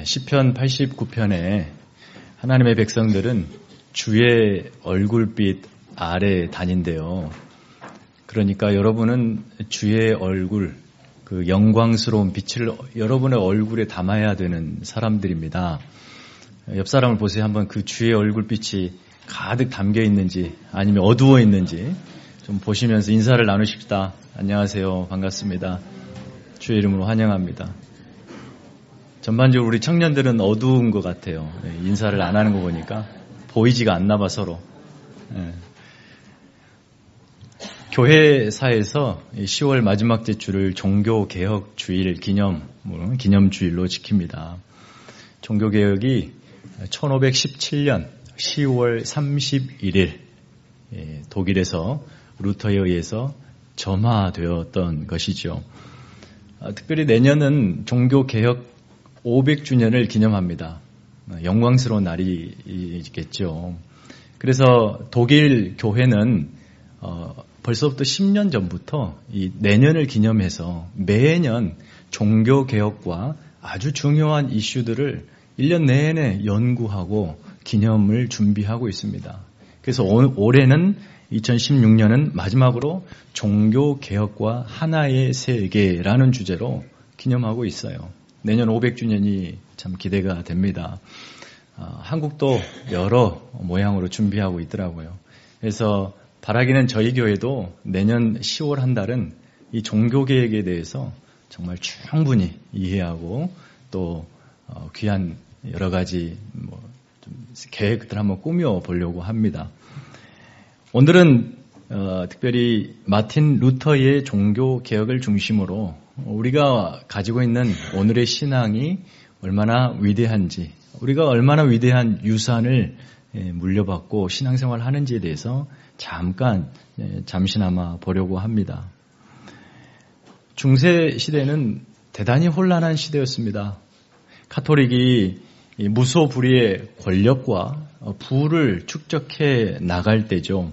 시편 89편에 하나님의 백성들은 주의 얼굴빛 아래 다닌대요. 그러니까 여러분은 주의 얼굴, 그 영광스러운 빛을 여러분의 얼굴에 담아야 되는 사람들입니다. 옆 사람을 보세요. 한번 그 주의 얼굴빛이 가득 담겨 있는지 아니면 어두워 있는지 좀 보시면서 인사를 나누십시다. 안녕하세요. 반갑습니다. 주의 이름으로 환영합니다. 전반적으로 우리 청년들은 어두운 것 같아요. 인사를 안 하는 거 보니까 보이지가 않나 봐 서로. 교회사에서 10월 마지막 주를 종교개혁주일 기념주일로 지킵니다. 종교개혁이 1517년 10월 31일 독일에서 루터에 의해서 점화되었던 것이죠. 특별히 내년은 종교개혁 500주년을 기념합니다. 영광스러운 날이겠죠. 그래서 독일 교회는 벌써부터 10년 전부터 이 내년을 기념해서 매년 종교개혁과 아주 중요한 이슈들을 1년 내내 연구하고 기념을 준비하고 있습니다. 그래서 올해는 2016년은 마지막으로 종교개혁과 하나의 세계라는 주제로 기념하고 있어요. 내년 500주년이 참 기대가 됩니다. 한국도 여러 모양으로 준비하고 있더라고요. 그래서 바라기는 저희 교회도 내년 10월 한 달은 이 종교개혁에 대해서 정말 충분히 이해하고 또 귀한 여러 가지 좀 계획들 한번 꾸며 보려고 합니다. 오늘은 특별히 마틴 루터의 종교개혁을 중심으로 우리가 가지고 있는 오늘의 신앙이 얼마나 위대한지, 우리가 얼마나 위대한 유산을 물려받고 신앙생활을 하는지에 대해서 잠시나마 보려고 합니다. 중세 시대는 대단히 혼란한 시대였습니다. 카톨릭이 무소불위의 권력과 부를 축적해 나갈 때죠.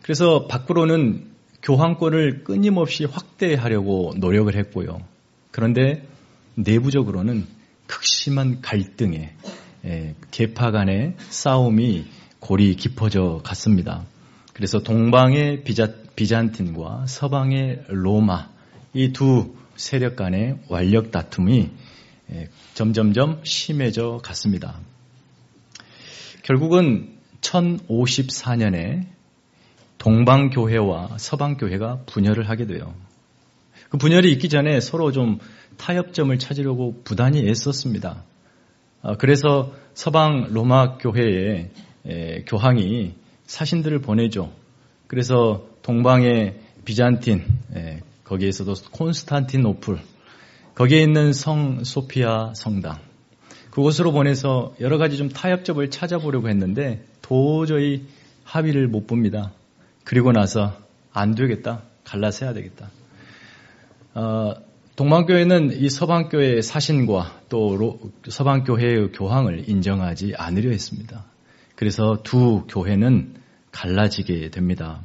그래서 밖으로는 교황권을 끊임없이 확대하려고 노력을 했고요. 그런데 내부적으로는 극심한 갈등에 계파 간의 싸움이 골이 깊어져 갔습니다. 그래서 동방의 비잔틴과 서방의 로마, 이 두 세력 간의 완력 다툼이 점점점 심해져 갔습니다. 결국은 1054년에 동방교회와 서방교회가 분열을 하게 돼요. 그 분열이 있기 전에 서로 좀 타협점을 찾으려고 부단히 애썼습니다. 그래서 서방 로마 교회의 교황이 사신들을 보내죠. 그래서 동방의 비잔틴, 거기에서도 콘스탄티노플, 거기에 있는 성 소피아 성당, 그곳으로 보내서 여러 가지 좀 타협점을 찾아보려고 했는데 도저히 합의를 못 봅니다. 그리고 나서 안 되겠다, 갈라서 해야 되겠다. 동방교회는 이 서방교회의 사신과 또 서방교회의 교황을 인정하지 않으려 했습니다. 그래서 두 교회는 갈라지게 됩니다.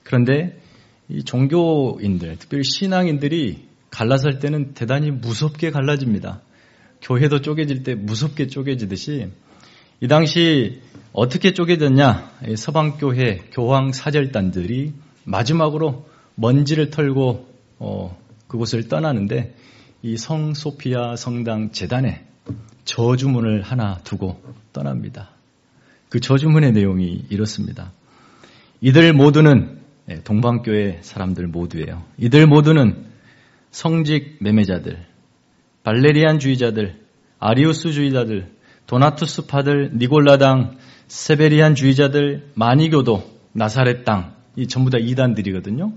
그런데 이 종교인들, 특별히 신앙인들이 갈라설 때는 대단히 무섭게 갈라집니다. 교회도 쪼개질 때 무섭게 쪼개지듯이 이 당시 어떻게 쪼개졌냐? 서방교회 교황 사절단들이 마지막으로 먼지를 털고 그곳을 떠나는데 이 성 소피아 성당 재단에 저주문을 하나 두고 떠납니다. 그 저주문의 내용이 이렇습니다. 이들 모두는 동방교회 사람들 모두예요. 이들 모두는 성직 매매자들, 발레리안주의자들, 아리우스주의자들, 도나투스파들, 니골라당, 세베리안주의자들, 마니교도, 나사렛 땅, 이 전부 다 이단들이거든요.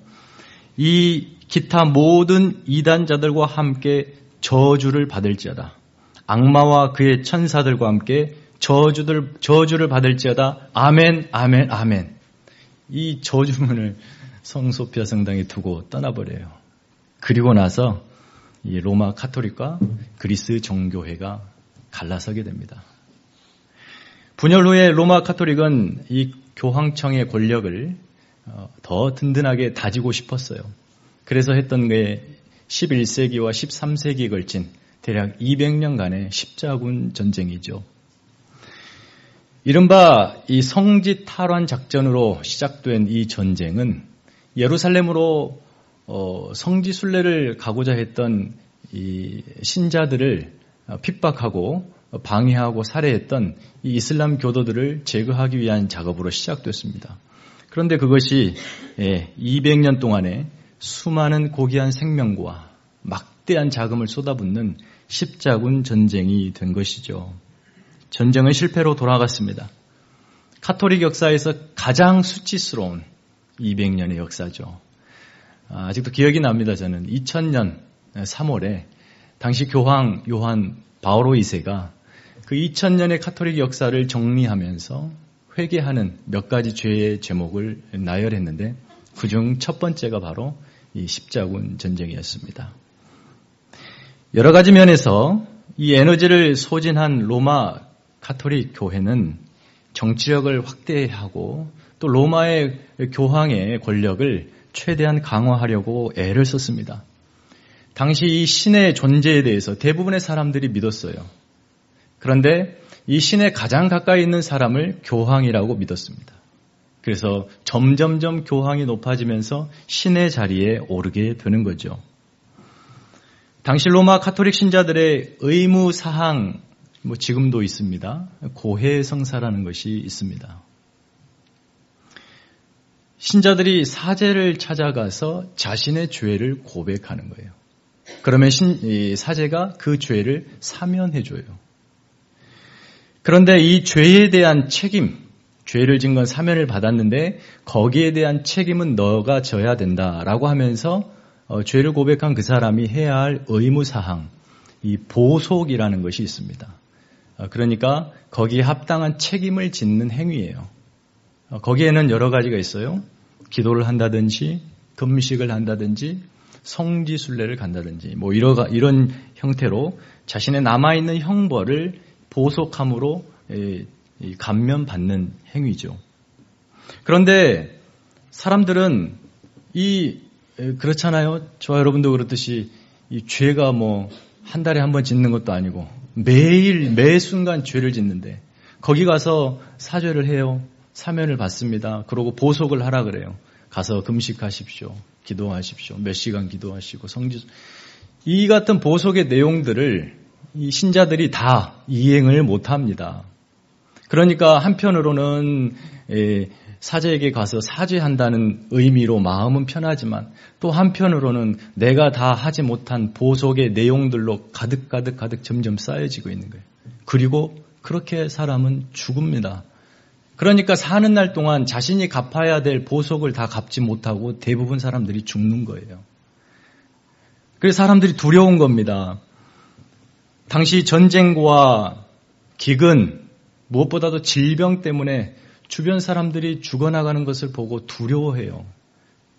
이 기타 모든 이단자들과 함께 저주를 받을지어다. 악마와 그의 천사들과 함께 저주를 받을지어다. 아멘, 아멘, 아멘. 이 저주문을 성소피아 성당에 두고 떠나버려요. 그리고 나서 이 로마 카톨릭과 그리스 정교회가 갈라서게 됩니다. 분열 후에 로마 카톨릭은 이 교황청의 권력을 더 든든하게 다지고 싶었어요. 그래서 했던 게 11세기와 13세기에 걸친 대략 200년간의 십자군 전쟁이죠. 이른바 이 성지 탈환 작전으로 시작된 이 전쟁은 예루살렘으로 성지 순례를 가고자 했던 이 신자들을 핍박하고 방해하고 살해했던 이 이슬람 교도들을 제거하기 위한 작업으로 시작됐습니다. 그런데 그것이 200년 동안에 수많은 고귀한 생명과 막대한 자금을 쏟아붓는 십자군 전쟁이 된 것이죠. 전쟁은 실패로 돌아갔습니다. 카톨릭 역사에서 가장 수치스러운 200년의 역사죠. 아직도 기억이 납니다. 저는 2000년 3월에 당시 교황 요한 바오로 2세가 그 2000년의 카톨릭 역사를 정리하면서 회개하는 몇 가지 죄의 제목을 나열했는데 그중 첫 번째가 바로 이 십자군 전쟁이었습니다. 여러 가지 면에서 이 에너지를 소진한 로마 카톨릭 교회는 정치력을 확대하고 또 로마의 교황의 권력을 최대한 강화하려고 애를 썼습니다. 당시 이 신의 존재에 대해서 대부분의 사람들이 믿었어요. 그런데 이 신에 가장 가까이 있는 사람을 교황이라고 믿었습니다. 그래서 점점점 교황이 높아지면서 신의 자리에 오르게 되는 거죠. 당시 로마 카톨릭 신자들의 의무 사항, 지금도 있습니다. 고해 성사라는 것이 있습니다. 신자들이 사제를 찾아가서 자신의 죄를 고백하는 거예요. 그러면 사제가 그 죄를 사면해줘요. 그런데 이 죄에 대한 책임, 죄를 진 건 사면을 받았는데 거기에 대한 책임은 너가 져야 된다라고 하면서 죄를 고백한 그 사람이 해야 할 의무사항, 이 보속이라는 것이 있습니다. 그러니까 거기에 합당한 책임을 짓는 행위예요. 거기에는 여러 가지가 있어요. 기도를 한다든지 금식을 한다든지 성지순례를 간다든지 이런 형태로 자신의 남아있는 형벌을 보속함으로 감면받는 행위죠. 그런데 사람들은 그렇잖아요. 저와 여러분도 그렇듯이 이 죄가 한 달에 한 번 짓는 것도 아니고 매일 매 순간 죄를 짓는데 거기 가서 사죄를 해요. 사면을 받습니다. 그러고 보속을 하라 그래요. 가서 금식하십시오. 기도하십시오. 몇 시간 기도하시고 이 같은 보속의 내용들을 이 신자들이 다 이행을 못합니다. 그러니까 한편으로는 사제에게 가서 사죄한다는 의미로 마음은 편하지만 또 한편으로는 내가 다 하지 못한 보속의 내용들로 가득 점점 쌓여지고 있는 거예요. 그리고 그렇게 사람은 죽습니다. 그러니까 사는 날 동안 자신이 갚아야 될 보속을 다 갚지 못하고 대부분 사람들이 죽는 거예요. 그래서 사람들이 두려운 겁니다. 당시 전쟁과 기근, 무엇보다도 질병 때문에 주변 사람들이 죽어나가는 것을 보고 두려워해요.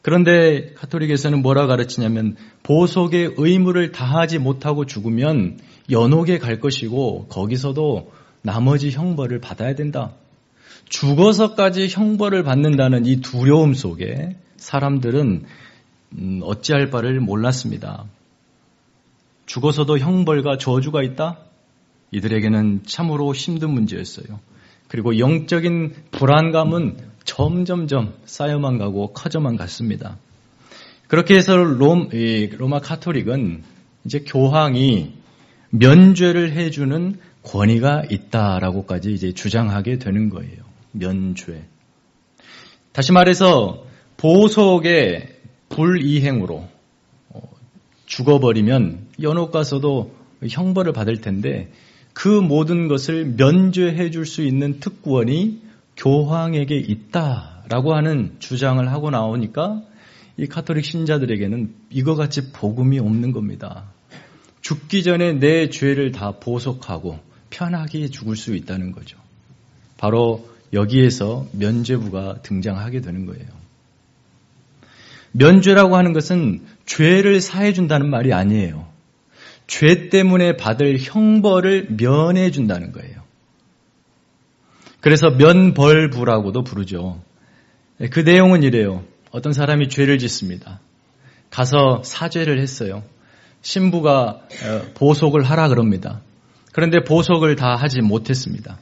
그런데 카톨릭에서는 뭐라 가르치냐면 보속의 의무를 다하지 못하고 죽으면 연옥에 갈 것이고 거기서도 나머지 형벌을 받아야 된다. 죽어서까지 형벌을 받는다는 이 두려움 속에 사람들은 어찌할 바를 몰랐습니다. 죽어서도 형벌과 저주가 있다? 이들에게는 참으로 힘든 문제였어요. 그리고 영적인 불안감은 점점점 쌓여만 가고 커져만 갔습니다. 그렇게 해서 로마 카톨릭은 이제 교황이 면죄를 해주는 권위가 있다라고까지 이제 주장하게 되는 거예요. 면죄. 다시 말해서 보속의 불이행으로 죽어버리면 연옥 가서도 형벌을 받을 텐데 그 모든 것을 면죄해 줄 수 있는 특권이 교황에게 있다라고 하는 주장을 하고 나오니까 이 카톨릭 신자들에게는 이거 같이 복음이 없는 겁니다. 죽기 전에 내 죄를 다 보속하고 편하게 죽을 수 있다는 거죠. 바로 여기에서 면죄부가 등장하게 되는 거예요. 면죄라고 하는 것은 죄를 사해 준다는 말이 아니에요. 죄 때문에 받을 형벌을 면해 준다는 거예요. 그래서 면벌부라고도 부르죠. 그 내용은 이래요. 어떤 사람이 죄를 짓습니다. 가서 사죄를 했어요. 신부가 보석을 하라 그럽니다. 그런데 보석을 다 하지 못했습니다.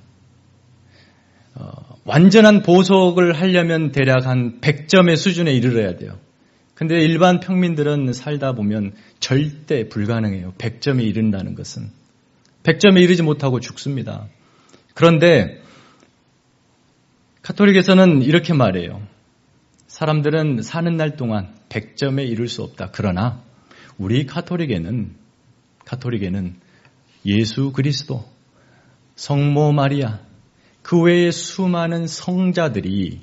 완전한 보석을 하려면 대략 한 100점의 수준에 이르러야 돼요. 근데 일반 평민들은 살다 보면 절대 불가능해요. 100점에 이른다는 것은. 100점에 이르지 못하고 죽습니다. 그런데 가톨릭에서는 이렇게 말해요. 사람들은 사는 날 동안 100점에 이를 수 없다. 그러나 우리 가톨릭에는 예수 그리스도, 성모 마리아, 그 외에 수많은 성자들이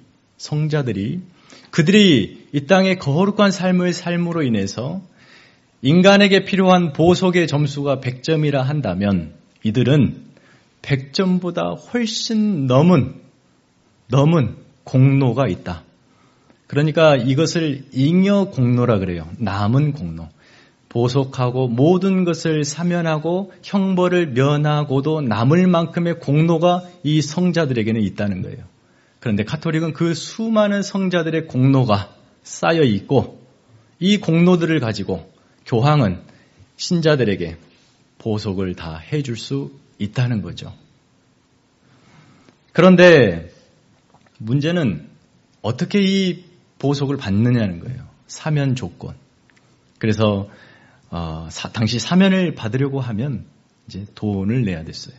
그들이 이 땅의 거룩한 삶을 삶으로 인해서 인간에게 필요한 보석의 점수가 100점이라 한다면 이들은 100점보다 훨씬 넘은 공로가 있다. 그러니까 이것을 잉여 공로라 그래요. 남은 공로. 보석하고 모든 것을 사면하고 형벌을 면하고도 남을 만큼의 공로가 이 성자들에게는 있다는 거예요. 그런데 가톨릭은 그 수많은 성자들의 공로가 쌓여 있고 이 공로들을 가지고 교황은 신자들에게 보석을 다 해줄 수 있다는 거죠. 그런데 문제는 어떻게 이 보석을 받느냐는 거예요. 사면 조건. 그래서 당시 사면을 받으려고 하면 이제 돈을 내야 됐어요.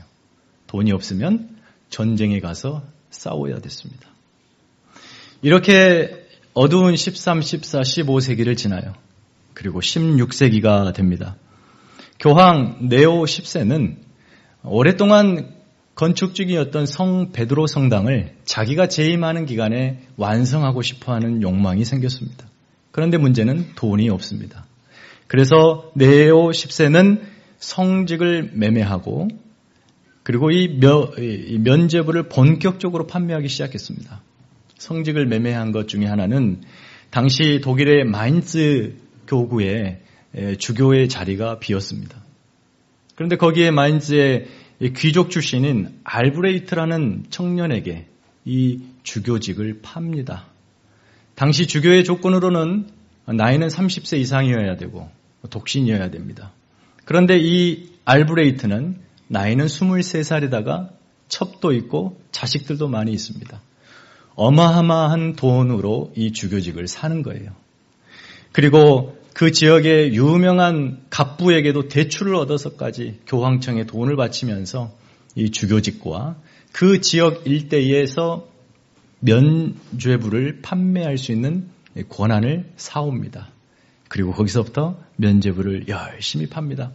돈이 없으면 전쟁에 가서 싸워야 됐습니다. 이렇게 어두운 13, 14, 15세기를 지나요. 그리고 16세기가 됩니다. 교황 네오 10세는 오랫동안 건축 중이었던 성 베드로 성당을 자기가 재임하는 기간에 완성하고 싶어하는 욕망이 생겼습니다. 그런데 문제는 돈이 없습니다. 그래서 네오 10세는 성직을 매매하고 그리고 이 면죄부를 본격적으로 판매하기 시작했습니다. 성직을 매매한 것 중에 하나는 당시 독일의 마인츠 교구에 주교의 자리가 비었습니다. 그런데 거기에 마인츠의 귀족 출신인 알브레이트라는 청년에게 이 주교직을 팝니다. 당시 주교의 조건으로는 나이는 30세 이상이어야 되고 독신이어야 됩니다. 그런데 이 알브레이트는 나이는 23살이다가 첩도 있고 자식들도 많이 있습니다. 어마어마한 돈으로 이 주교직을 사는 거예요. 그리고 그 지역의 유명한 갑부에게도 대출을 얻어서까지 교황청에 돈을 바치면서 이 주교직과 그 지역 일대에서 면죄부를 판매할 수 있는 권한을 사옵니다. 그리고 거기서부터 면죄부를 열심히 팝니다.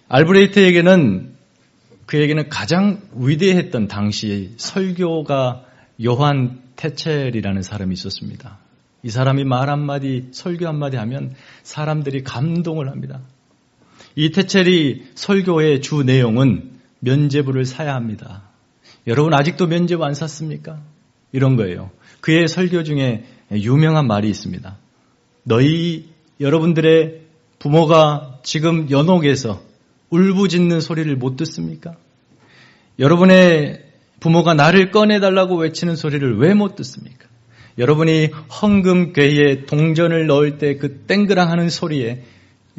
알브레이트에게는 그에게는 가장 위대했던 당시 설교가 요한 테첼이라는 사람이 있었습니다. 이 사람이 말 한마디, 설교 한마디 하면 사람들이 감동을 합니다. 이 테첼이 설교의 주 내용은 면죄부를 사야 합니다. 여러분 아직도 면죄부 안 샀습니까? 이런 거예요. 그의 설교 중에 유명한 말이 있습니다. 여러분들의 부모가 지금 연옥에서 울부짖는 소리를 못 듣습니까? 여러분의 부모가 나를 꺼내달라고 외치는 소리를 왜 못 듣습니까? 여러분이 헌금괴에 동전을 넣을 때 그 땡그랑 하는 소리에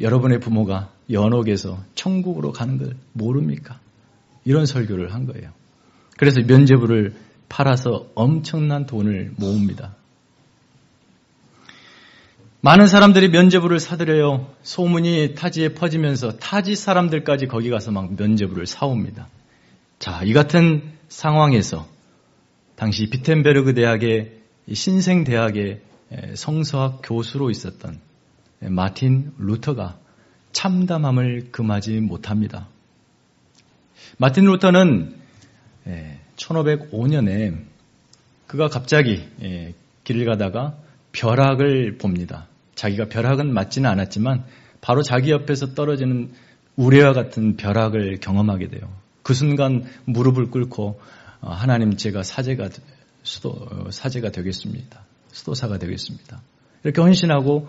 여러분의 부모가 연옥에서 천국으로 가는 걸 모릅니까? 이런 설교를 한 거예요. 그래서 면죄부를 팔아서 엄청난 돈을 모읍니다. 많은 사람들이 면죄부를 사들여요. 소문이 타지에 퍼지면서 타지 사람들까지 거기 가서 막 면죄부를 사옵니다. 자, 이 같은 상황에서 당시 비텐베르그 대학의 신생대학의 성서학 교수로 있었던 마틴 루터가 참담함을 금하지 못합니다. 마틴 루터는 1505년에 그가 갑자기 길을 가다가 벼락을 봅니다. 자기가 벼락은 맞지는 않았지만 바로 자기 옆에서 떨어지는 우레와 같은 벼락을 경험하게 돼요. 그 순간 무릎을 꿇고 하나님 제가 사제가 되겠습니다. 수도사가 되겠습니다. 이렇게 헌신하고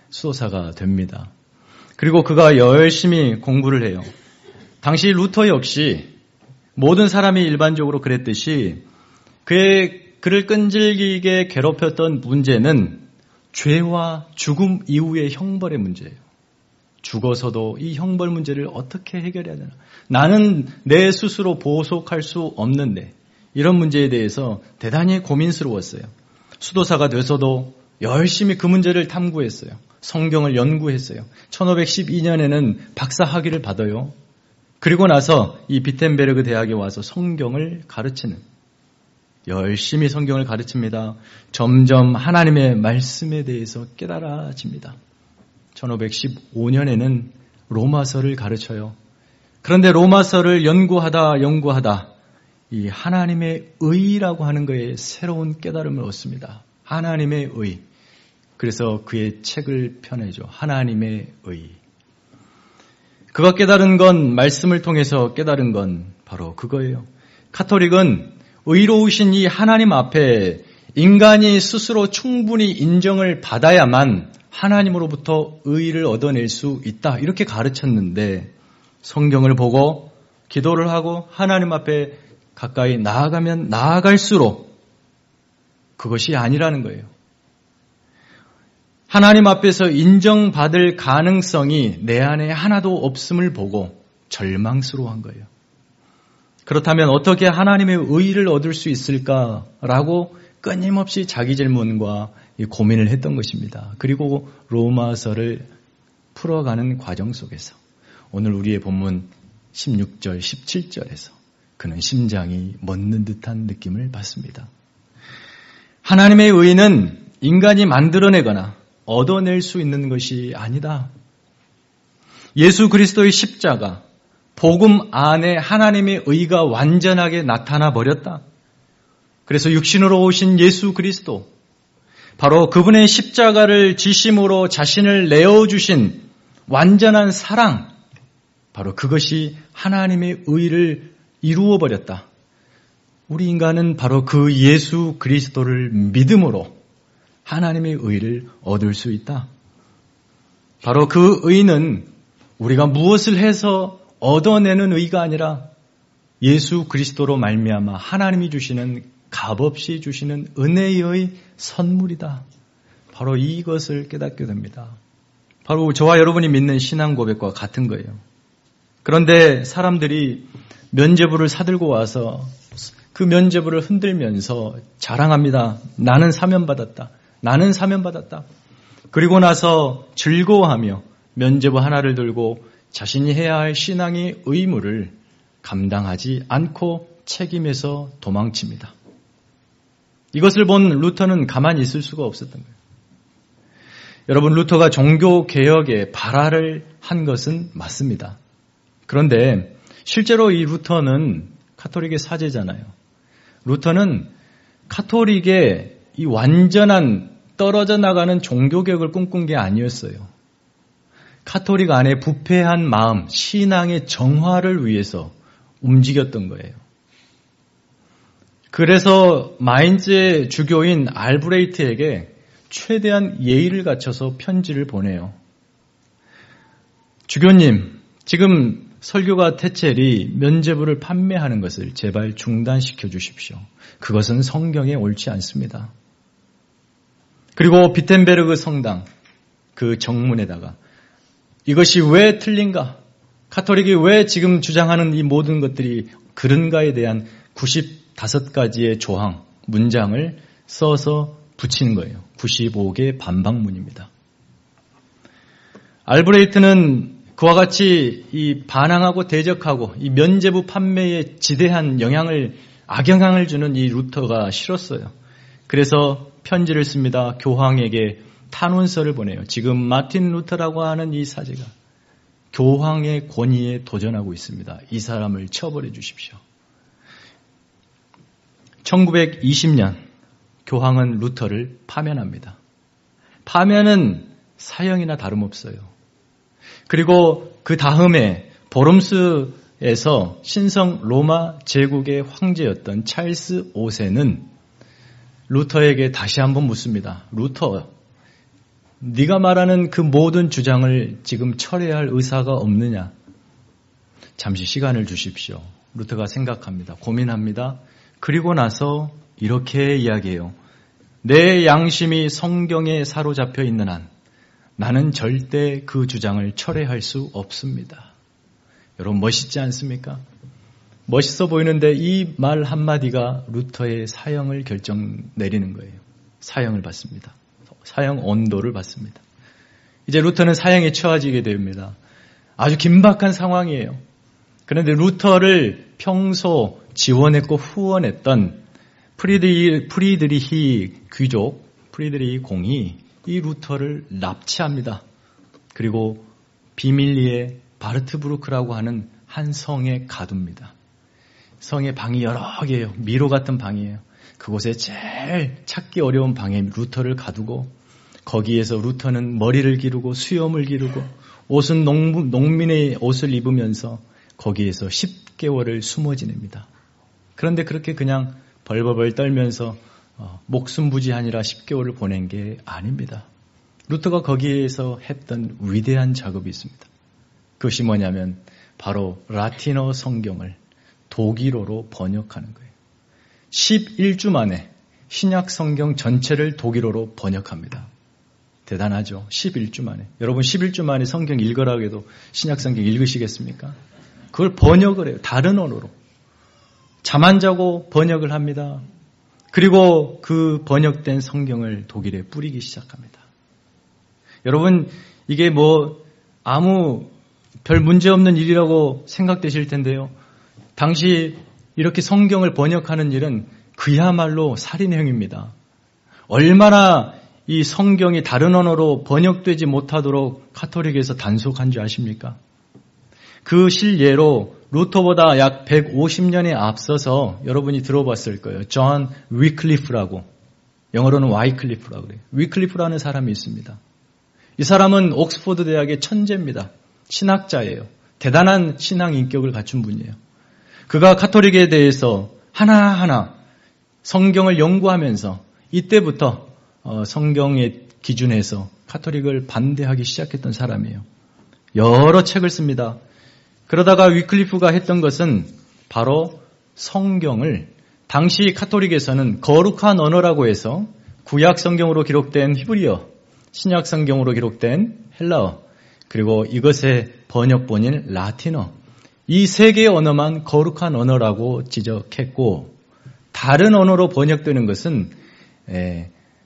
수도사가 됩니다. 그리고 그가 열심히 공부를 해요. 당시 루터 역시 모든 사람이 일반적으로 그랬듯이 그를 끈질기게 괴롭혔던 문제는 죄와 죽음 이후의 형벌의 문제예요. 죽어서도 이 형벌 문제를 어떻게 해결해야 되나? 나는 내 스스로 보속할 수 없는데 이런 문제에 대해서 대단히 고민스러웠어요. 수도사가 돼서도 열심히 그 문제를 탐구했어요. 성경을 연구했어요. 1512년에는 박사 학위를 받아요. 그리고 나서 이 비텐베르그 대학에 와서 성경을 가르치는, 열심히 성경을 가르칩니다. 점점 하나님의 말씀에 대해서 깨달아집니다. 1515년에는 로마서를 가르쳐요. 그런데 로마서를 연구하다 이 하나님의 의라고 하는 것에 새로운 깨달음을 얻습니다. 하나님의 의. 그래서 그의 책을 펴내죠. 하나님의 의. 그가 깨달은 건, 말씀을 통해서 깨달은 건 바로 그거예요. 가톨릭은 의로우신 이 하나님 앞에 인간이 스스로 충분히 인정을 받아야만 하나님으로부터 의를 얻어낼 수 있다. 이렇게 가르쳤는데 성경을 보고 기도를 하고 하나님 앞에 가까이 나아가면 나아갈수록 그것이 아니라는 거예요. 하나님 앞에서 인정받을 가능성이 내 안에 하나도 없음을 보고 절망스러워한 거예요. 그렇다면 어떻게 하나님의 의를 얻을 수 있을까라고 끊임없이 자기 질문과 고민을 했던 것입니다. 그리고 로마서를 풀어가는 과정 속에서 오늘 우리의 본문 16절, 17절에서 그는 심장이 멎는 듯한 느낌을 받습니다. 하나님의 의는 인간이 만들어내거나 얻어낼 수 있는 것이 아니다. 예수 그리스도의 십자가, 복음 안에 하나님의 의가 완전하게 나타나 버렸다. 그래서 육신으로 오신 예수 그리스도, 바로 그분의 십자가를 지심으로 자신을 내어주신 완전한 사랑, 바로 그것이 하나님의 의를 이루어 버렸다. 우리 인간은 바로 그 예수 그리스도를 믿음으로 하나님의 의를 얻을 수 있다. 바로 그 의는 우리가 무엇을 해서 얻어내는 의가 아니라 예수 그리스도로 말미암아 하나님이 주시는, 값없이 주시는 은혜의 선물이다. 바로 이것을 깨닫게 됩니다. 바로 저와 여러분이 믿는 신앙 고백과 같은 거예요. 그런데 사람들이 면죄부를 사들고 와서 그 면죄부를 흔들면서 자랑합니다. 나는 사면받았다. 나는 사면받았다. 그리고 나서 즐거워하며 면죄부 하나를 들고 자신이 해야 할 신앙의 의무를 감당하지 않고 책임에서 도망칩니다. 이것을 본 루터는 가만히 있을 수가 없었던 거예요. 여러분, 루터가 종교개혁에 발화를 한 것은 맞습니다. 그런데 실제로 이 루터는 가톨릭의 사제잖아요. 루터는 가톨릭의 이 완전한 떨어져 나가는 종교개혁을 꿈꾼 게 아니었어요. 가톨릭 안에 부패한 마음, 신앙의 정화를 위해서 움직였던 거예요. 그래서 마인츠의 주교인 알브레이트에게 최대한 예의를 갖춰서 편지를 보내요. 주교님, 지금 설교가 테첼이 면죄부를 판매하는 것을 제발 중단시켜 주십시오. 그것은 성경에 옳지 않습니다. 그리고 비텐베르그 성당 그 정문에다가 이것이 왜 틀린가? 가톨릭이 왜 지금 주장하는 이 모든 것들이 그런가에 대한 95가지의 조항, 문장을 써서 붙이는 거예요. 95개 반박문입니다. 알브레이트는 그와 같이 이 반항하고 대적하고 이 면죄부 판매에 지대한 악영향을 주는 이 루터가 싫었어요. 그래서 편지를 씁니다. 교황에게 탄원서를 보내요. 지금 마틴 루터라고 하는 이 사제가 교황의 권위에 도전하고 있습니다. 이 사람을 처벌해 주십시오. 1920년 교황은 루터를 파면합니다. 파면은 사형이나 다름없어요. 그리고 그 다음에 보름스에서 신성 로마 제국의 황제였던 찰스 5세는 루터에게 다시 한번 묻습니다. 루터, 네가 말하는 그 모든 주장을 지금 철회할 의사가 없느냐? 잠시 시간을 주십시오. 루터가 생각합니다. 고민합니다. 그리고 나서 이렇게 이야기해요. 내 양심이 성경에 사로잡혀 있는 한 나는 절대 그 주장을 철회할 수 없습니다. 여러분 멋있지 않습니까? 멋있어 보이는데 이 말 한마디가 루터의 사형을 내리는 거예요. 사형을 받습니다. 사형 언도를 받습니다. 이제 루터는 사형에 처해지게 됩니다. 아주 긴박한 상황이에요. 그런데 루터를 평소 지원했고 후원했던 프리드리히 귀족, 프리드리히 공이 이 루터를 납치합니다. 그리고 비밀리에 바르트브루크라고 하는 한 성에 가둡니다. 성의 방이 여러 개예요. 미로 같은 방이에요. 그곳에 제일 찾기 어려운 방에 루터를 가두고 거기에서 루터는 머리를 기르고 수염을 기르고 옷은 농민의 옷을 입으면서 거기에서 10개월을 숨어 지냅니다. 그런데 그렇게 그냥 벌벌벌 떨면서 목숨부지하니라 10개월을 보낸 게 아닙니다. 루터가 거기에서 했던 위대한 작업이 있습니다. 그것이 뭐냐면 바로 라틴어 성경을 독일어로 번역하는 거예요. 11주 만에 신약 성경 전체를 독일어로 번역합니다. 대단하죠. 11주 만에. 여러분 11주 만에 성경 읽으라고 해도 신약 성경 읽으시겠습니까? 그걸 번역을 해요. 다른 언어로. 잠 안 자고 번역을 합니다. 그리고 그 번역된 성경을 독일에 뿌리기 시작합니다. 여러분 이게 아무 별 문제 없는 일이라고 생각되실 텐데요. 당시 이렇게 성경을 번역하는 일은 그야말로 살인행위입니다. 얼마나 이 성경이 다른 언어로 번역되지 못하도록 카톨릭에서 단속한 줄 아십니까? 그 실예로 루터보다 약 150년에 앞서서 여러분이 들어봤을 거예요. 존 위클리프라고, 영어로는 와이클리프라고 그래요. 위클리프라는 사람이 있습니다. 이 사람은 옥스퍼드 대학의 천재입니다. 신학자예요. 대단한 신앙 인격을 갖춘 분이에요. 그가 카톨릭에 대해서 하나하나 성경을 연구하면서 이때부터 성경의 기준에서 카톨릭을 반대하기 시작했던 사람이에요. 여러 책을 씁니다. 그러다가 위클리프가 했던 것은 바로 성경을 당시 카톨릭에서는 거룩한 언어라고 해서 구약 성경으로 기록된 히브리어, 신약 성경으로 기록된 헬라어, 그리고 이것의 번역본인 라틴어, 이 세 개의 언어만 거룩한 언어라고 지적했고 다른 언어로 번역되는 것은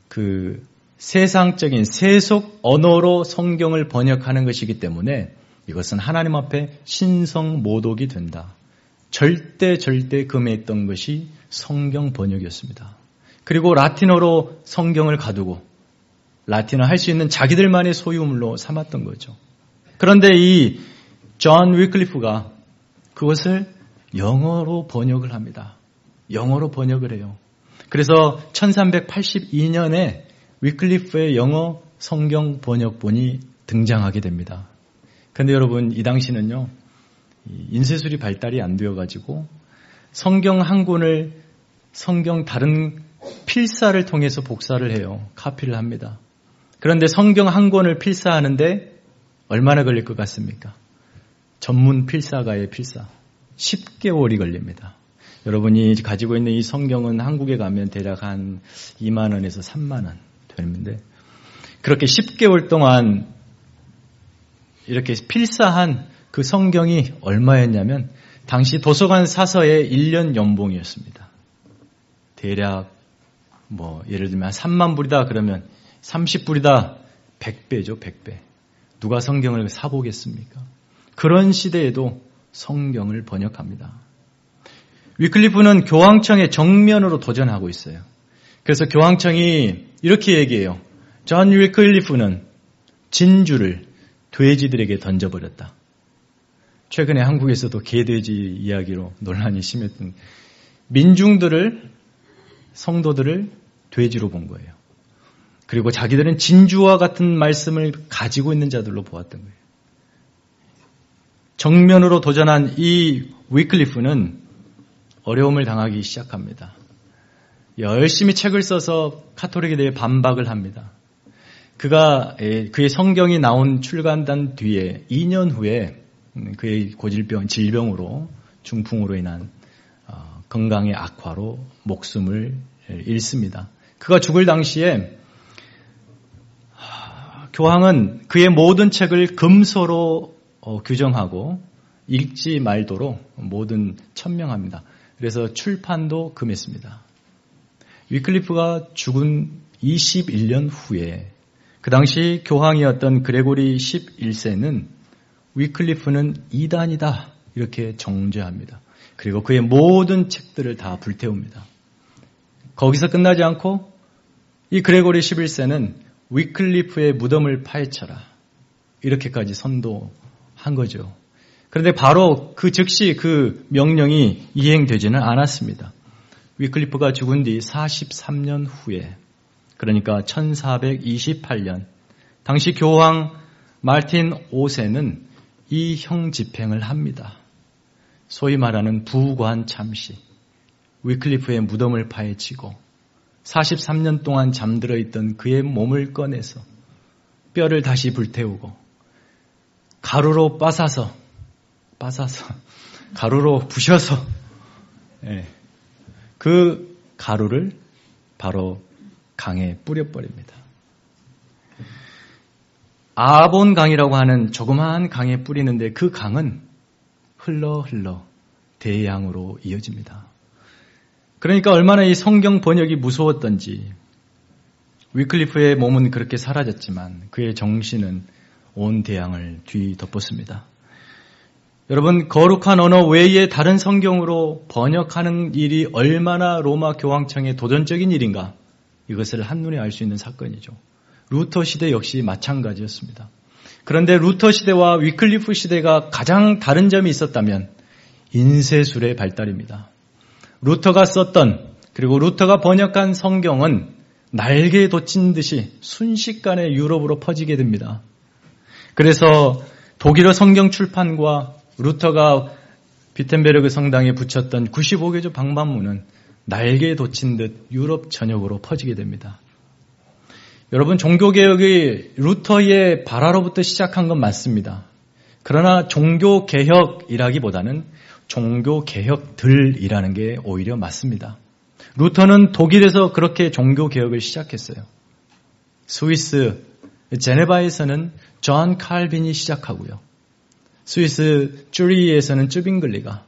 그 세상적인 세속 언어로 성경을 번역하는 것이기 때문에 이것은 하나님 앞에 신성 모독이 된다. 절대 금했던 것이 성경 번역이었습니다. 그리고 라틴어로 성경을 가두고 라틴어 할 수 있는 자기들만의 소유물로 삼았던 거죠. 그런데 이 존 위클리프가 그것을 영어로 번역을 합니다. 영어로 번역을 해요. 그래서 1382년에 위클리프의 영어 성경 번역본이 등장하게 됩니다. 그런데 여러분 이 당시는요. 인쇄술이 발달이 안 되어가지고 성경 한 권을 성경 다른 필사를 통해서 복사를 해요. 카피를 합니다. 그런데 성경 한 권을 필사하는데 얼마나 걸릴 것 같습니까? 전문 필사가의 필사. 10개월이 걸립니다. 여러분이 가지고 있는 이 성경은 한국에 가면 대략 한 2만 원에서 3만 원 되는데 그렇게 10개월 동안 이렇게 필사한 그 성경이 얼마였냐면 당시 도서관 사서의 1년 연봉이었습니다. 대략 예를 들면 3만 불이다 그러면 30불이다 100배죠. 100배. 누가 성경을 사보겠습니까? 그런 시대에도 성경을 번역합니다. 위클리프는 교황청의 정면으로 도전하고 있어요. 그래서 교황청이 이렇게 얘기해요. 존 위클리프는 진주를 돼지들에게 던져버렸다. 최근에 한국에서도 개돼지 이야기로 논란이 심했던 민중들을, 성도들을 돼지로 본 거예요. 그리고 자기들은 진주와 같은 말씀을 가지고 있는 자들로 보았던 거예요. 정면으로 도전한 이 위클리프는 어려움을 당하기 시작합니다. 열심히 책을 써서 카톨릭에 대해 반박을 합니다. 그의 성경이 출간된 뒤에 2년 후에 그의 질병으로 중풍으로 인한 건강의 악화로 목숨을 잃습니다. 그가 죽을 당시에 교황은 그의 모든 책을 금서로 규정하고 읽지 말도록 모든 천명합니다. 그래서 출판도 금했습니다. 위클리프가 죽은 21년 후에 그 당시 교황이었던 그레고리 11세는 위클리프는 이단이다 이렇게 정죄합니다. 그리고 그의 모든 책들을 다 불태웁니다. 거기서 끝나지 않고 이 그레고리 11세는 위클리프의 무덤을 파헤쳐라 이렇게까지 선도한 거죠. 그런데 바로 그 즉시 그 명령이 이행되지는 않았습니다. 위클리프가 죽은 뒤 43년 후에 그러니까 1428년 당시 교황 마르틴 5세는 이 형 집행을 합니다. 소위 말하는 부관 참시. 위클리프의 무덤을 파헤치고 43년 동안 잠들어 있던 그의 몸을 꺼내서 뼈를 다시 불태우고 가루로 빠사서 가루로 부셔서 그 가루를 바로 강에 뿌려버립니다. 아본 강이라고 하는 조그마한 강에 뿌리는데 그 강은 흘러 대양으로 이어집니다. 그러니까 얼마나 이 성경 번역이 무서웠던지 위클리프의 몸은 그렇게 사라졌지만 그의 정신은 온 대양을 뒤덮었습니다. 여러분, 거룩한 언어 외에 다른 성경으로 번역하는 일이 얼마나 로마 교황청의 도전적인 일인가, 이것을 한눈에 알 수 있는 사건이죠. 루터 시대 역시 마찬가지였습니다. 그런데 루터 시대와 위클리프 시대가 가장 다른 점이 있었다면 인쇄술의 발달입니다. 루터가 썼던 그리고 루터가 번역한 성경은 날개에 돋친 듯이 순식간에 유럽으로 퍼지게 됩니다. 그래서 독일어 성경 출판과 루터가 비텐베르그 성당에 붙였던 95개조 방반문은 날개에 돋친 듯 유럽 전역으로 퍼지게 됩니다. 여러분, 종교개혁이 루터의 발화로부터 시작한 건 맞습니다. 그러나 종교개혁이라기보다는 종교개혁들이라는 게 오히려 맞습니다. 루터는 독일에서 그렇게 종교개혁을 시작했어요. 스위스 제네바에서는 존 칼빈이 시작하고요. 스위스 쭈리히에서는 쯔빙글리가,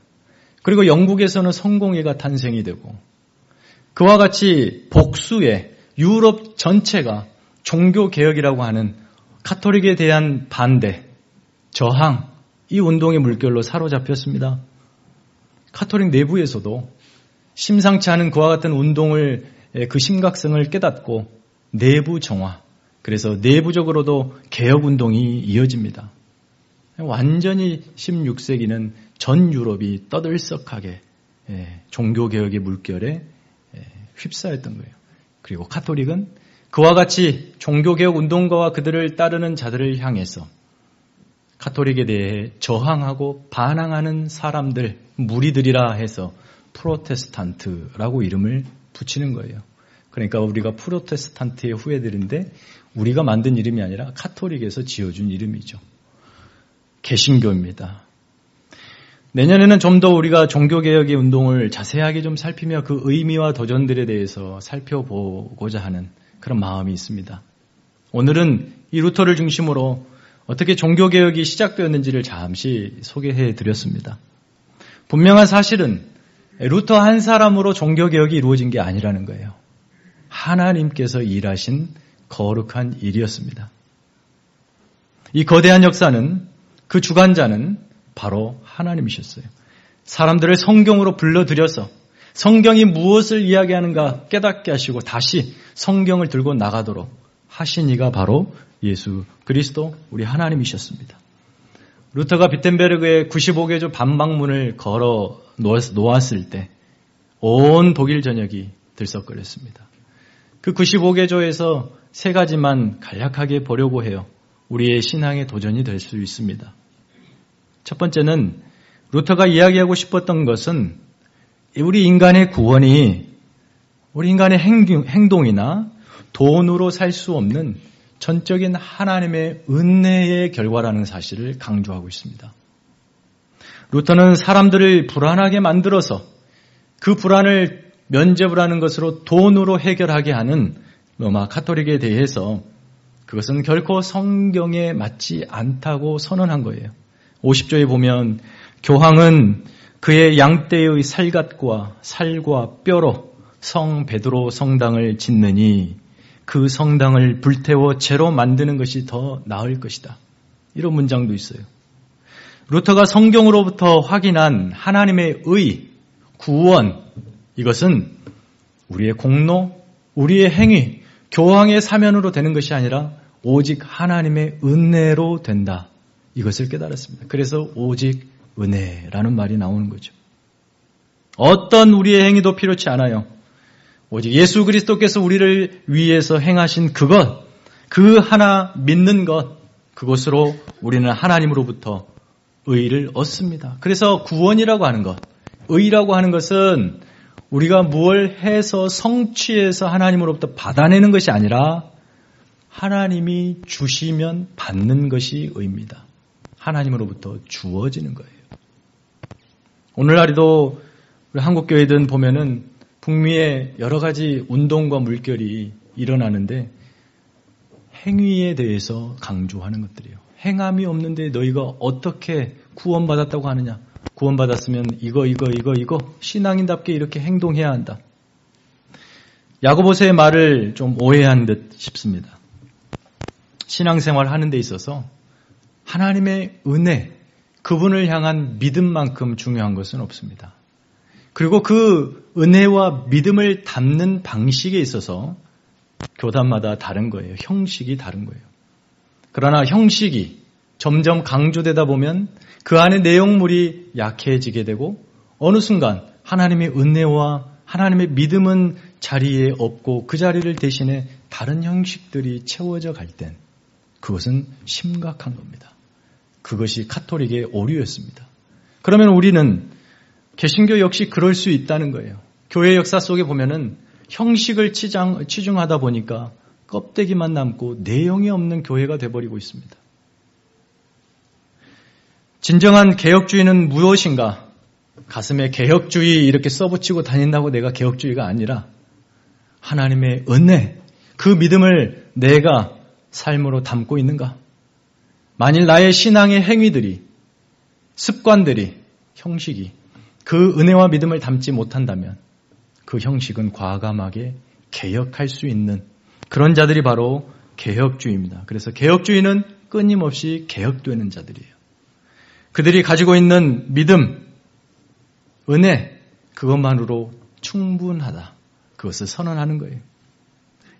그리고 영국에서는 성공회가 탄생이 되고, 그와 같이 복수의 유럽 전체가 종교개혁이라고 하는 카톨릭에 대한 반대, 저항, 이 운동의 물결로 사로잡혔습니다. 카톨릭 내부에서도 심상치 않은 그와 같은 운동을, 그 심각성을 깨닫고 내부 정화, 그래서 내부적으로도 개혁운동이 이어집니다. 완전히 16세기는 전 유럽이 떠들썩하게 종교개혁의 물결에 휩싸였던 거예요. 그리고 카톨릭은 그와 같이 종교개혁 운동가와 그들을 따르는 자들을 향해서 카톨릭에 대해 저항하고 반항하는 사람들, 무리들이라 해서 프로테스탄트라고 이름을 붙이는 거예요. 그러니까 우리가 프로테스탄트의 후예들인데 우리가 만든 이름이 아니라 카톨릭에서 지어준 이름이죠. 개신교입니다. 내년에는 좀 더 우리가 종교개혁의 운동을 자세하게 좀 살피며 그 의미와 도전들에 대해서 살펴보고자 하는 그런 마음이 있습니다. 오늘은 이 루터를 중심으로 어떻게 종교개혁이 시작되었는지를 잠시 소개해 드렸습니다. 분명한 사실은 루터 한 사람으로 종교개혁이 이루어진 게 아니라는 거예요. 하나님께서 일하신 거룩한 일이었습니다. 이 거대한 역사는, 그 주관자는 바로 하나님이셨어요. 사람들을 성경으로 불러들여서 성경이 무엇을 이야기하는가 깨닫게 하시고 다시 성경을 들고 나가도록 하신 이가 바로 예수 그리스도, 우리 하나님이셨습니다. 루터가 비텐베르그의 95개조 반박문을 걸어 놓았을 때 온 독일 전역이 들썩거렸습니다. 그 95개조에서 세 가지만 간략하게 보려고 해요. 우리의 신앙의 도전이 될 수 있습니다. 첫 번째는 루터가 이야기하고 싶었던 것은 우리 인간의 구원이 우리 인간의 행동이나 돈으로 살 수 없는 전적인 하나님의 은혜의 결과라는 사실을 강조하고 있습니다. 루터는 사람들을 불안하게 만들어서 그 불안을 면제부라는 것으로 돈으로 해결하게 하는 로마 카톨릭에 대해서 그것은 결코 성경에 맞지 않다고 선언한 거예요. 50조에 보면 교황은 그의 양떼의 살갗과 살과 뼈로 성 베드로 성당을 짓느니 그 성당을 불태워 재로 만드는 것이 더 나을 것이다. 이런 문장도 있어요. 루터가 성경으로부터 확인한 하나님의 의, 구원, 이것은 우리의 공로, 우리의 행위, 교황의 사면으로 되는 것이 아니라 오직 하나님의 은혜로 된다. 이것을 깨달았습니다. 그래서 오직 은혜라는 말이 나오는 거죠. 어떤 우리의 행위도 필요치 않아요. 오직 예수 그리스도께서 우리를 위해서 행하신 그것, 그 하나 믿는 것, 그것으로 우리는 하나님으로부터 의를 얻습니다. 그래서 구원이라고 하는 것, 의라고 하는 것은 우리가 무엇을 해서 성취해서 하나님으로부터 받아내는 것이 아니라 하나님이 주시면 받는 것이 의입니다. 하나님으로부터 주어지는 거예요. 오늘날에도 우리 한국교회든 보면은 북미에 여러 가지 운동과 물결이 일어나는데 행위에 대해서 강조하는 것들이에요. 행함이 없는데 너희가 어떻게 구원받았다고 하느냐. 구원받았으면 이거 신앙인답게 이렇게 행동해야 한다. 야고보서의 말을 좀 오해한 듯 싶습니다. 신앙생활 하는 데 있어서 하나님의 은혜, 그분을 향한 믿음만큼 중요한 것은 없습니다. 그리고 그 은혜와 믿음을 담는 방식에 있어서 교단마다 다른 거예요. 형식이 다른 거예요. 그러나 형식이 점점 강조되다 보면 그 안에 내용물이 약해지게 되고 어느 순간 하나님의 은혜와 하나님의 믿음은 자리에 없고 그 자리를 대신해 다른 형식들이 채워져 갈 땐 그것은 심각한 겁니다. 그것이 카톨릭의 오류였습니다. 그러면 우리는 개신교 역시 그럴 수 있다는 거예요. 교회 역사 속에 보면은 형식을 치중하다 보니까 껍데기만 남고 내용이 없는 교회가 돼버리고 있습니다. 진정한 개혁주의는 무엇인가? 가슴에 개혁주의 이렇게 써붙이고 다닌다고 내가 개혁주의가 아니라 하나님의 은혜, 그 믿음을 내가 삶으로 담고 있는가? 만일 나의 신앙의 행위들이, 습관들이, 형식이 그 은혜와 믿음을 담지 못한다면 그 형식은 과감하게 개혁할 수 있는 그런 자들이 바로 개혁주의입니다. 그래서 개혁주의는 끊임없이 개혁되는 자들이에요. 그들이 가지고 있는 믿음, 은혜, 그것만으로 충분하다. 그것을 선언하는 거예요.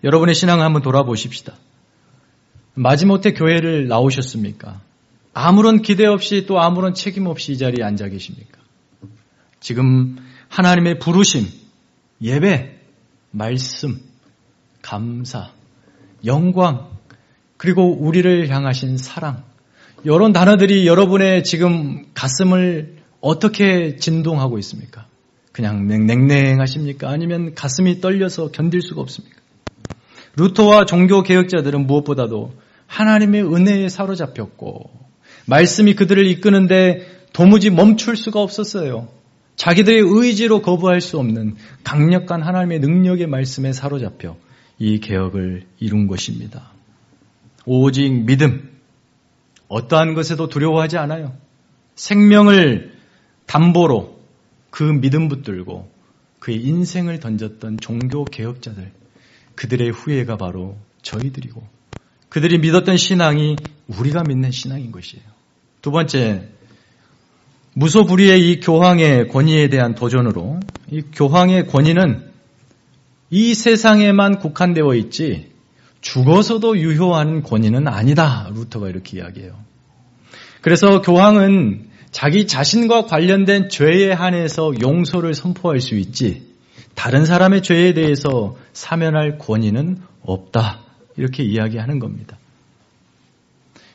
여러분의 신앙을 한번 돌아보십시다. 마지못해 교회를 나오셨습니까? 아무런 기대 없이 또 아무런 책임 없이 이 자리에 앉아 계십니까? 지금 하나님의 부르심, 예배, 말씀, 감사, 영광, 그리고 우리를 향하신 사랑, 이런 단어들이 여러분의 지금 가슴을 어떻게 진동하고 있습니까? 그냥 냉랭하십니까? 아니면 가슴이 떨려서 견딜 수가 없습니까? 루터와 종교개혁자들은 무엇보다도 하나님의 은혜에 사로잡혔고 말씀이 그들을 이끄는데 도무지 멈출 수가 없었어요. 자기들의 의지로 거부할 수 없는 강력한 하나님의 능력의 말씀에 사로잡혀 이 개혁을 이룬 것입니다. 오직 믿음, 어떠한 것에도 두려워하지 않아요. 생명을 담보로 그 믿음 붙들고 그의 인생을 던졌던 종교개혁자들, 그들의 후예가 바로 저희들이고 그들이 믿었던 신앙이 우리가 믿는 신앙인 것이에요. 두 번째, 무소불위의 이 교황의 권위에 대한 도전으로 이 교황의 권위는 이 세상에만 국한되어 있지 죽어서도 유효한 권위는 아니다. 루터가 이렇게 이야기해요. 그래서 교황은 자기 자신과 관련된 죄에 한해서 용서를 선포할 수 있지 다른 사람의 죄에 대해서 사면할 권위는 없다. 이렇게 이야기하는 겁니다.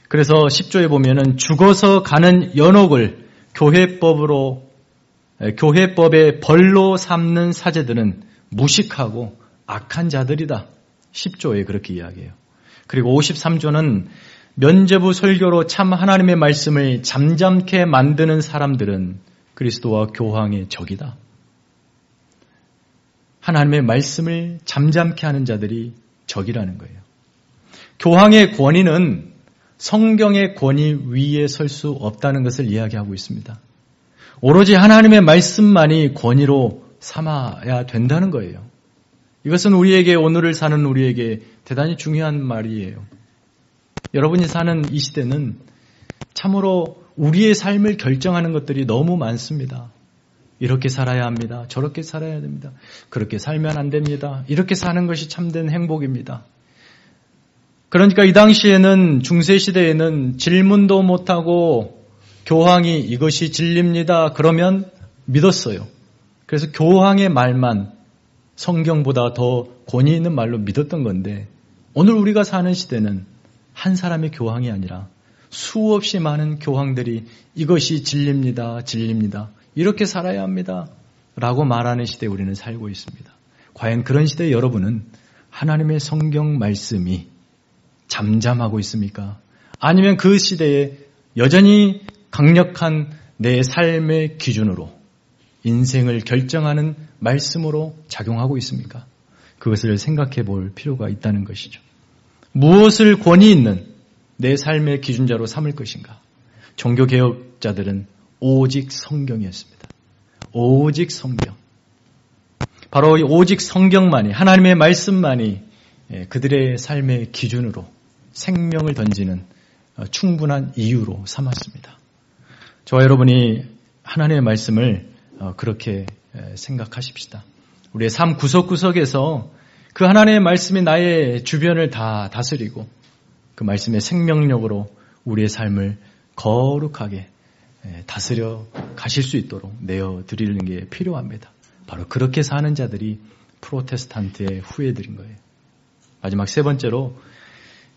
그래서 10조에 보면은 죽어서 가는 연옥을 교회법의 벌로 삼는 사제들은 무식하고 악한 자들이다. 10조에 그렇게 이야기해요. 그리고 53조는 면죄부 설교로 참 하나님의 말씀을 잠잠케 만드는 사람들은 그리스도와 교황의 적이다. 하나님의 말씀을 잠잠케 하는 자들이 적이라는 거예요. 교황의 권위는 성경의 권위 위에 설 수 없다는 것을 이야기하고 있습니다. 오로지 하나님의 말씀만이 권위로 삼아야 된다는 거예요. 이것은 우리에게, 오늘을 사는 우리에게 대단히 중요한 말이에요. 여러분이 사는 이 시대는 참으로 우리의 삶을 결정하는 것들이 너무 많습니다. 이렇게 살아야 합니다. 저렇게 살아야 됩니다. 그렇게 살면 안 됩니다. 이렇게 사는 것이 참된 행복입니다. 그러니까 이 당시에는, 중세시대에는 질문도 못하고 교황이 이것이 진리입니다. 그러면 믿었어요. 그래서 교황의 말만 성경보다 더 권위 있는 말로 믿었던 건데, 오늘 우리가 사는 시대는 한 사람의 교황이 아니라 수없이 많은 교황들이 이것이 진리입니다. 진리입니다. 이렇게 살아야 합니다. 라고 말하는 시대에 우리는 살고 있습니다. 과연 그런 시대에 여러분은 하나님의 성경 말씀이 잠잠하고 있습니까? 아니면 그 시대에 여전히 강력한 내 삶의 기준으로 인생을 결정하는 말씀으로 작용하고 있습니까? 그것을 생각해 볼 필요가 있다는 것이죠. 무엇을 권위 있는 내 삶의 기준자로 삼을 것인가? 종교개혁자들은 오직 성경이었습니다. 오직 성경. 바로 오직 성경만이, 하나님의 말씀만이 그들의 삶의 기준으로 생명을 던지는 충분한 이유로 삼았습니다. 저와 여러분이 하나님의 말씀을 그렇게 생각하십시다. 우리의 삶 구석구석에서 그 하나님의 말씀이 나의 주변을 다 다스리고 그 말씀의 생명력으로 우리의 삶을 거룩하게 다스려 가실 수 있도록 내어드리는 게 필요합니다. 바로 그렇게 사는 자들이 프로테스탄트의 후예들인 거예요. 마지막 세 번째로,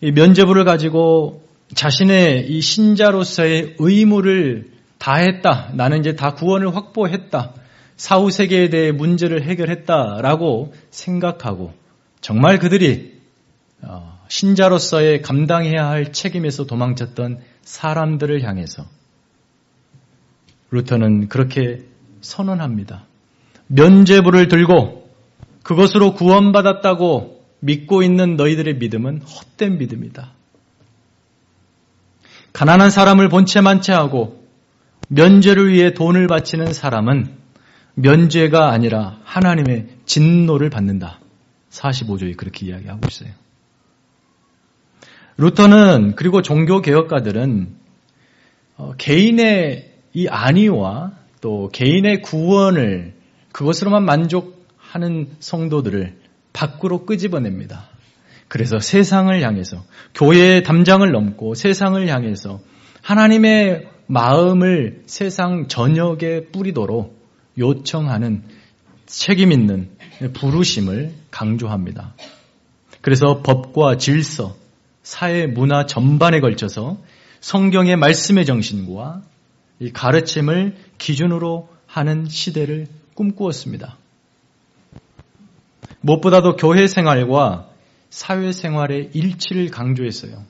이 면죄부를 가지고 자신의 이 신자로서의 의무를 다했다. 나는 이제 다 구원을 확보했다. 사후 세계에 대해 문제를 해결했다라고 생각하고 정말 그들이 신자로서의 감당해야 할 책임에서 도망쳤던 사람들을 향해서 루터는 그렇게 선언합니다. 면죄부를 들고 그것으로 구원받았다고 믿고 있는 너희들의 믿음은 헛된 믿음이다. 가난한 사람을 본체만 채하고 면죄를 위해 돈을 바치는 사람은 면죄가 아니라 하나님의 진노를 받는다. 45조에 그렇게 이야기하고 있어요. 루터는, 그리고 종교개혁가들은 개인의 이 안위와 또 개인의 구원을, 그것으로만 만족하는 성도들을 밖으로 끄집어냅니다. 그래서 세상을 향해서, 교회의 담장을 넘고 세상을 향해서 하나님의 마음을 세상 전역에 뿌리도록 요청하는 책임 있는 부르심을 강조합니다. 그래서 법과 질서, 사회 문화 전반에 걸쳐서 성경의 말씀의 정신과 이 가르침을 기준으로 하는 시대를 꿈꾸었습니다. 무엇보다도 교회 생활과 사회 생활의 일치를 강조했어요.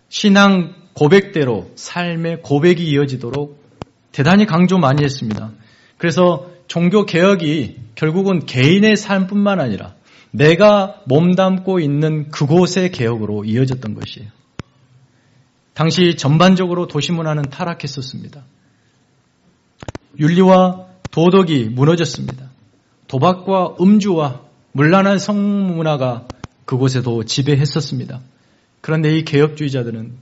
신앙 고백대로 삶의 고백이 이어지도록 대단히 강조 많이 했습니다. 그래서 종교개혁이 결국은 개인의 삶뿐만 아니라 내가 몸담고 있는 그곳의 개혁으로 이어졌던 것이에요. 당시 전반적으로 도시문화는 타락했었습니다. 윤리와 도덕이 무너졌습니다. 도박과 음주와 문란한 성문화가 그곳에도 지배했었습니다. 그런데 이 개혁주의자들은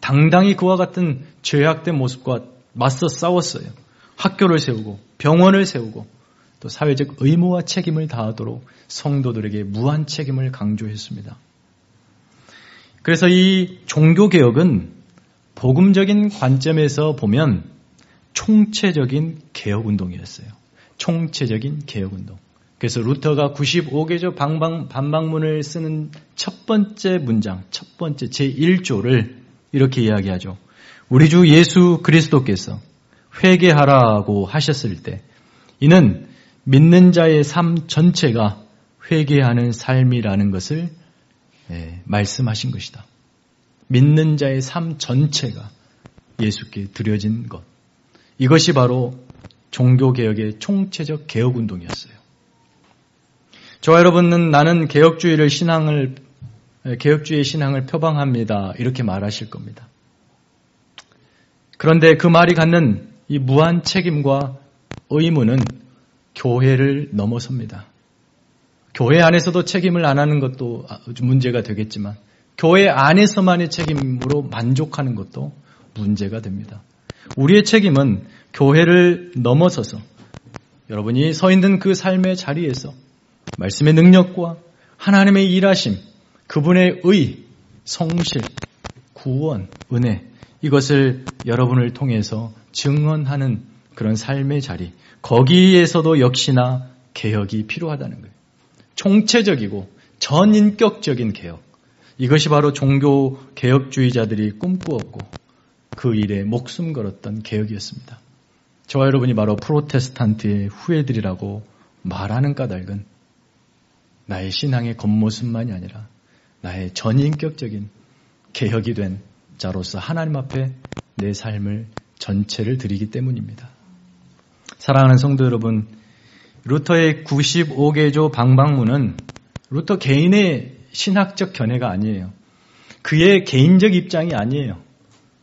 당당히 그와 같은 죄악된 모습과 맞서 싸웠어요. 학교를 세우고 병원을 세우고 또 사회적 의무와 책임을 다하도록 성도들에게 무한 책임을 강조했습니다. 그래서 이 종교개혁은 복음적인 관점에서 보면 총체적인 개혁운동이었어요. 총체적인 개혁운동. 그래서 루터가 95개조 반박문을 쓰는 첫 번째 문장, 첫 번째 제1조를 이렇게 이야기하죠. 우리 주 예수 그리스도께서 회개하라고 하셨을 때 이는 믿는 자의 삶 전체가 회개하는 삶이라는 것을 말씀하신 것이다. 믿는 자의 삶 전체가 예수께 드려진 것. 이것이 바로 종교개혁의 총체적 개혁운동이었어요. 저와 여러분은 나는 개혁주의를 신앙을 개혁주의 신앙을 표방합니다. 이렇게 말하실 겁니다. 그런데 그 말이 갖는 이 무한 책임과 의무는 교회를 넘어섭니다. 교회 안에서도 책임을 안 하는 것도 문제가 되겠지만 교회 안에서만의 책임으로 만족하는 것도 문제가 됩니다. 우리의 책임은 교회를 넘어서서 여러분이 서 있는 그 삶의 자리에서 말씀의 능력과 하나님의 일하심, 그분의 의, 성실, 구원, 은혜 이것을 여러분을 통해서 증언하는 그런 삶의 자리, 거기에서도 역시나 개혁이 필요하다는 거예요. 총체적이고 전인격적인 개혁, 이것이 바로 종교 개혁주의자들이 꿈꾸었고 그 일에 목숨 걸었던 개혁이었습니다. 저와 여러분이 바로 프로테스탄트의 후예들이라고 말하는 까닭은 나의 신앙의 겉모습만이 아니라 나의 전인격적인 개혁이 된 자로서 하나님 앞에 내 삶을 전체를 드리기 때문입니다. 사랑하는 성도 여러분, 루터의 95개조 방방문은 루터 개인의 신학적 견해가 아니에요. 그의 개인적 입장이 아니에요.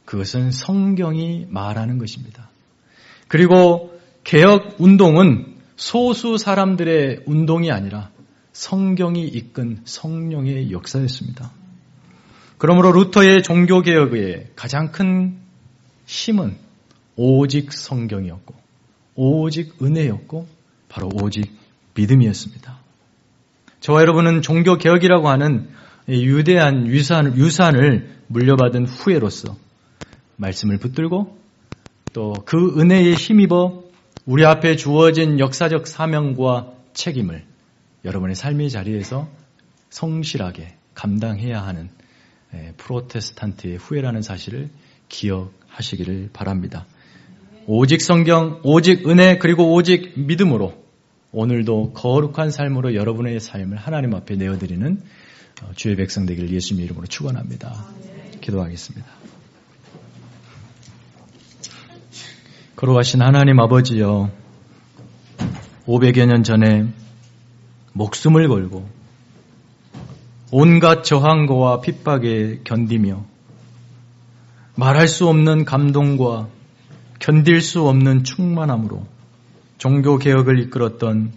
그것은 성경이 말하는 것입니다. 그리고 개혁 운동은 소수 사람들의 운동이 아니라 성경이 이끈 성령의 역사였습니다. 그러므로 루터의 종교개혁의 가장 큰 힘은 오직 성경이었고 오직 은혜였고 바로 오직 믿음이었습니다. 저와 여러분은 종교개혁이라고 하는 유대한 유산을 물려받은 후예로서 말씀을 붙들고 또 그 은혜에 힘입어 우리 앞에 주어진 역사적 사명과 책임을 여러분의 삶의 자리에서 성실하게 감당해야 하는 프로테스탄트의 후예라는 사실을 기억하시기를 바랍니다. 오직 성경, 오직 은혜, 그리고 오직 믿음으로 오늘도 거룩한 삶으로 여러분의 삶을 하나님 앞에 내어드리는 주의 백성 되기를 예수님의 이름으로 축원합니다. 기도하겠습니다. 거룩하신 하나님 아버지여, 500여 년 전에 목숨을 걸고 온갖 저항과 핍박에 견디며 말할 수 없는 감동과 견딜 수 없는 충만함으로 종교개혁을 이끌었던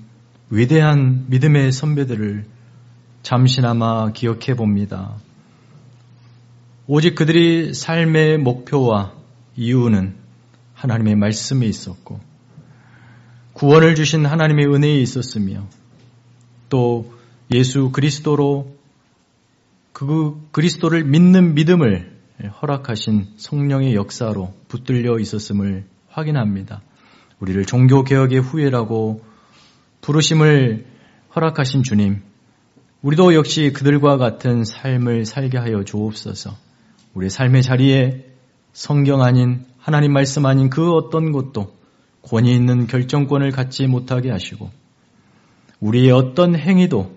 위대한 믿음의 선배들을 잠시나마 기억해 봅니다. 오직 그들이 삶의 목표와 이유는 하나님의 말씀에 있었고 구원을 주신 하나님의 은혜에 있었으며 또 예수 그리스도로 그 그리스도를 믿는 믿음을 허락하신 성령의 역사로 붙들려 있었음을 확인합니다. 우리를 종교개혁의 후예라고 부르심을 허락하신 주님, 우리도 역시 그들과 같은 삶을 살게 하여 주옵소서. 우리의 삶의 자리에 성경 아닌 하나님 말씀 아닌 그 어떤 것도 권위 있는 결정권을 갖지 못하게 하시고 우리의 어떤 행위도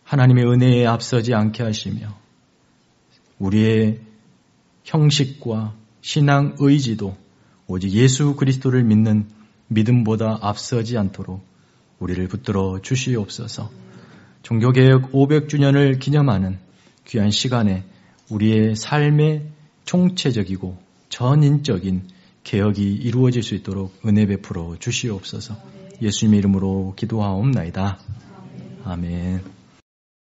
하나님의 은혜에 앞서지 않게 하시며 우리의 형식과 신앙 의지도 오직 예수 그리스도를 믿는 믿음보다 앞서지 않도록 우리를 붙들어 주시옵소서. 종교개혁 500주년을 기념하는 귀한 시간에 우리의 삶의 총체적이고 전인적인 개혁이 이루어질 수 있도록 은혜 베풀어 주시옵소서. 예수님의 이름으로 기도하옵나이다. 아멘.